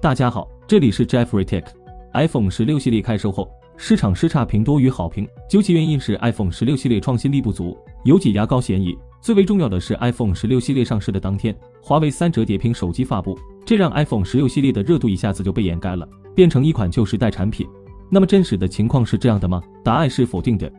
大家好，这里是 Jeffrey Tech。iPhone 16系列开售后，市场差评多于好评，究其原因是 iPhone 16系列创新力不足，有挤牙膏嫌疑。最为重要的是 iPhone 16系列上市的当天，华为3折叠屏手机发布，这让 iPhone 16系列的热度一下子就被掩盖了，变成一款旧时代产品。那么真实的情况是这样的吗？答案是否定的。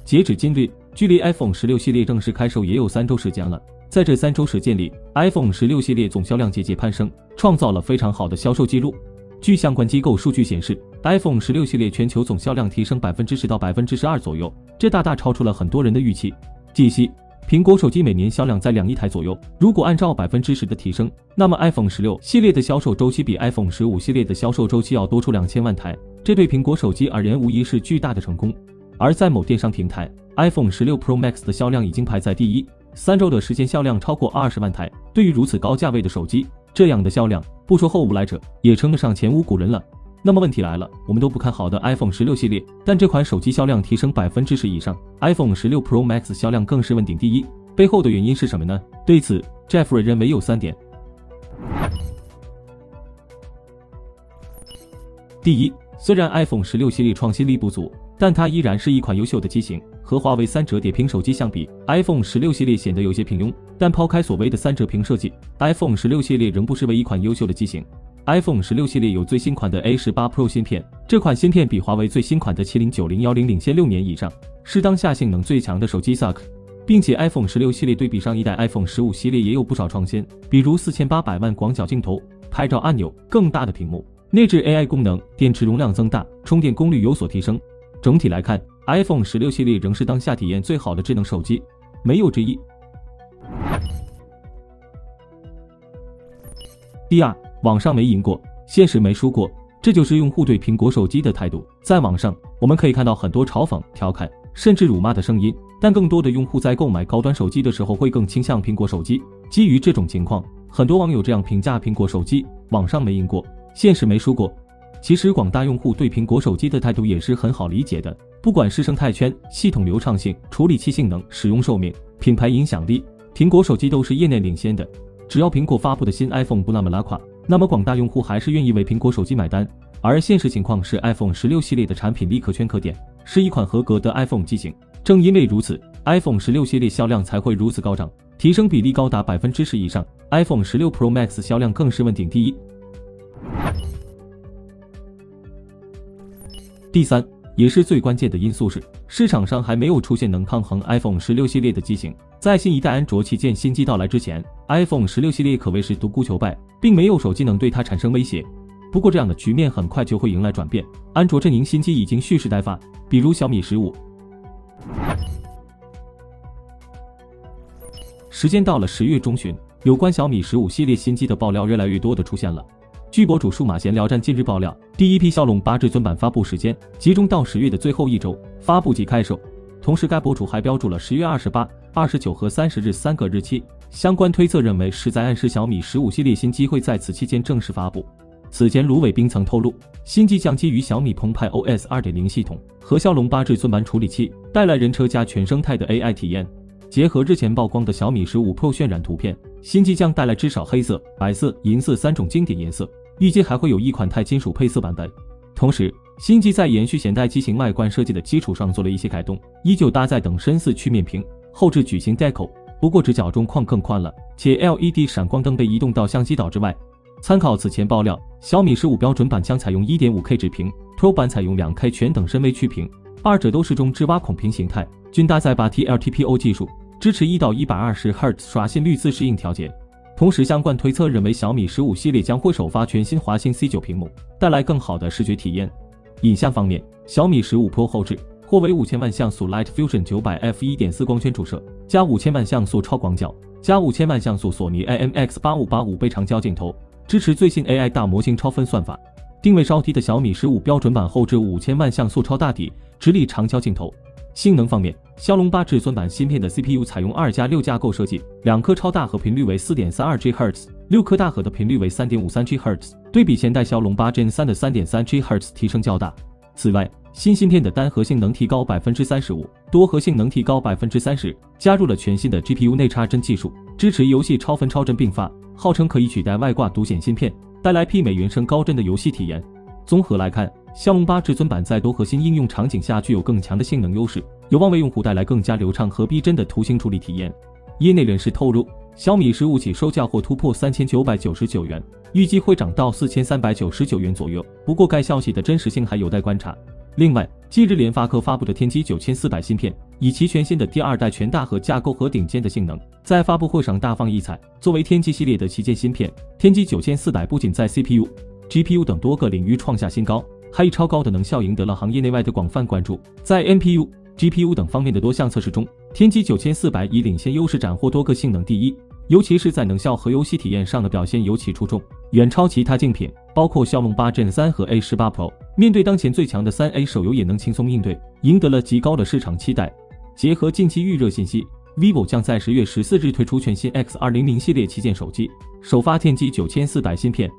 截止今日，距离 iPhone 16系列正式开售也有3周时间了。在这3周时间里 ，iPhone 16系列总销量节节攀升，创造了非常好的销售记录。据相关机构数据显示 ，iPhone 16系列全球总销量提升10%到12%左右，这大大超出了很多人的预期。据悉，苹果手机每年销量在2亿台左右，如果按照10%的提升，那么 iPhone 16系列的销售周期比 iPhone 15系列的销售周期要多出2000万台，这对苹果手机而言无疑是巨大的成功。而在某电商平台 ，iPhone 16 Pro Max 的销量已经排在第一，3周的时间销量超过20万台。对于如此高价位的手机，这样的销量，不说后无来者，也称得上前无古人了。那么问题来了，我们都不看好的 iPhone 16系列，但这款手机销量提升10%以上 ，iPhone 16 Pro Max 销量更是问鼎第一，背后的原因是什么呢？对此 ，Jeffrey 认为有3点。第一，虽然 iPhone 16系列创新力不足，但它依然是一款优秀的机型。和华为3折叠屏手机相比 ，iPhone 16系列显得有些平庸。但抛开所谓的3折屏设计 ，iPhone 16系列仍不失为一款优秀的机型。iPhone 16系列有最新款的 A18 Pro 芯片，这款芯片比华为最新款的709010领先6年以上，是当下性能最强的手机 SoC。并且 iPhone 16系列对比上一代 iPhone 15系列也有不少创新，比如4800万广角镜头、拍照按钮、更大的屏幕、内置 AI 功能、电池容量增大、充电功率有所提升。整体来看 ，iPhone 16系列仍是当下体验最好的智能手机，没有之一。第二，网上没赢过，现实没输过，这就是用户对苹果手机的态度。在网上，我们可以看到很多嘲讽、调侃，甚至辱骂的声音，但更多的用户在购买高端手机的时候会更倾向苹果手机。基于这种情况，很多网友这样评价苹果手机：网上没赢过，现实没输过。其实广大用户对苹果手机的态度也是很好理解的，不管是生态圈、系统流畅性、处理器性能、使用寿命、品牌影响力，苹果手机都是业内领先的。只要苹果发布的新 iPhone 不那么拉胯，那么广大用户还是愿意为苹果手机买单。而现实情况是 iPhone 16系列的产品力可圈可点，是一款合格的 iPhone 机型。正因为如此 ，iPhone 16系列销量才会如此高涨，提升比例高达10%以上。iPhone 16 Pro Max 销量更是问鼎第一。第三，也是最关键的因素是，市场上还没有出现能抗衡 iPhone 16系列的机型。在新一代安卓旗舰新机到来之前 ，iPhone 16系列可谓是独孤求败，并没有手机能对它产生威胁。不过这样的局面很快就会迎来转变，安卓阵营新机已经蓄势待发，比如小米15。时间到了10月中旬，有关小米15系列新机的爆料越来越多的出现了。据博主数码闲聊站近日爆料，第一批骁龙8至尊版发布时间集中到10月的最后一周，发布即开售。同时该博主还标注了10月28、29和30日3个日期，相关推测认为是在暗示小米15系列新机会在此期间正式发布。此前卢伟冰曾透露，新机将基于小米澎湃 OS 2.0 系统和骁龙8至尊版处理器，带来人车加全生态的 AI 体验。结合日前曝光的小米15 Pro 渲染图片，新机将带来至少黑色、白色、银色3种经典颜色，预计还会有一款钛金属配色版本。同时，新机在延续现代机型外观设计的基础上做了一些改动，依旧搭载等深4曲面屏，后置矩形 Deco， 不过直角中框更宽了，且 LED 闪光灯被移动到相机岛之外。参考此前爆料，小米15标准版将采用 1.5K 直屏 ，Pro 版采用 2K 全等深微曲屏，二者都是中置挖孔屏形态，均搭载 8T LTPO 技术，支持1到120Hz 刷新率自适应调节。同时，相关推测认为小米15系列将会首发全新华星 C9 屏幕，带来更好的视觉体验。影像方面，小米15 Pro 后置或为5000万像素 Light Fusion 900F 1.4光圈主摄，加5000万像素超广角，加5000万像素索尼 IMX8585 倍长焦镜头，支持最新 AI 大模型超分算法。定位稍低的小米15标准版后置5000万像素超大底直立长焦镜头。性能方面，骁龙8至尊版芯片的 CPU 采用2+6架构设计，2颗超大核频率为 4.32 GHz，6颗大核的频率为 3.53 GHz， 对比前代骁龙8 Gen 3的 3.3 GHz 提升较大。此外，新芯片的单核性能提高35%，多核性能提高30%，加入了全新的 GPU 内插帧技术，支持游戏超分超帧并发，号称可以取代外挂独显芯片，带来媲美原生高帧的游戏体验。综合来看，骁龙8至尊版在多核心应用场景下具有更强的性能优势，有望为用户带来更加流畅和逼真的图形处理体验。业内人士透露，小米15起售价或突破3999元，预计会涨到4399元左右，不过该消息的真实性还有待观察。另外，近日联发科发布的天玑9400芯片，以其全新的第2代全大核架构和顶尖的性能，在发布会上大放异彩。作为天玑系列的旗舰芯片，天玑9400不仅在 CPU、GPU 等多个领域创下新高，还以超高的能效赢得了行业内外的广泛关注。在 NPU、GPU 等方面的多项测试中，天玑9400以领先优势斩获多个性能第一，尤其是在能效和游戏体验上的表现尤其出众，远超其他竞品，包括骁龙8 Gen 3和 A18 Pro。面对当前最强的3A 手游也能轻松应对，赢得了极高的市场期待。结合近期预热信息， vivo 将在10月14日推出全新 X200 系列旗舰手机，首发天玑9400芯片，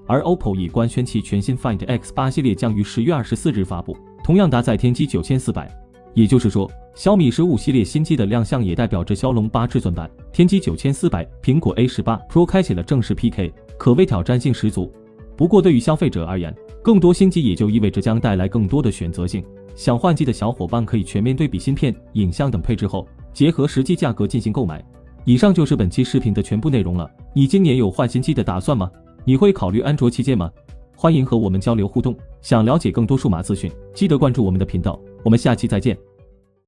而 OPPO 已官宣其全新 Find X8 系列将于10月24日发布，同样搭载天玑9400。也就是说，小米15系列新机的亮相也代表着骁龙8至尊版、天玑9400、苹果 A18 Pro 开启了正式 PK， 可谓挑战性十足。不过对于消费者而言，更多新机也就意味着将带来更多的选择性。想换机的小伙伴可以全面对比芯片、影像等配置后，结合实际价格进行购买。以上就是本期视频的全部内容了。你今年有换新机的打算吗？你会考虑安卓旗舰吗？欢迎和我们交流互动。想了解更多数码资讯，记得关注我们的频道。我们下期再见。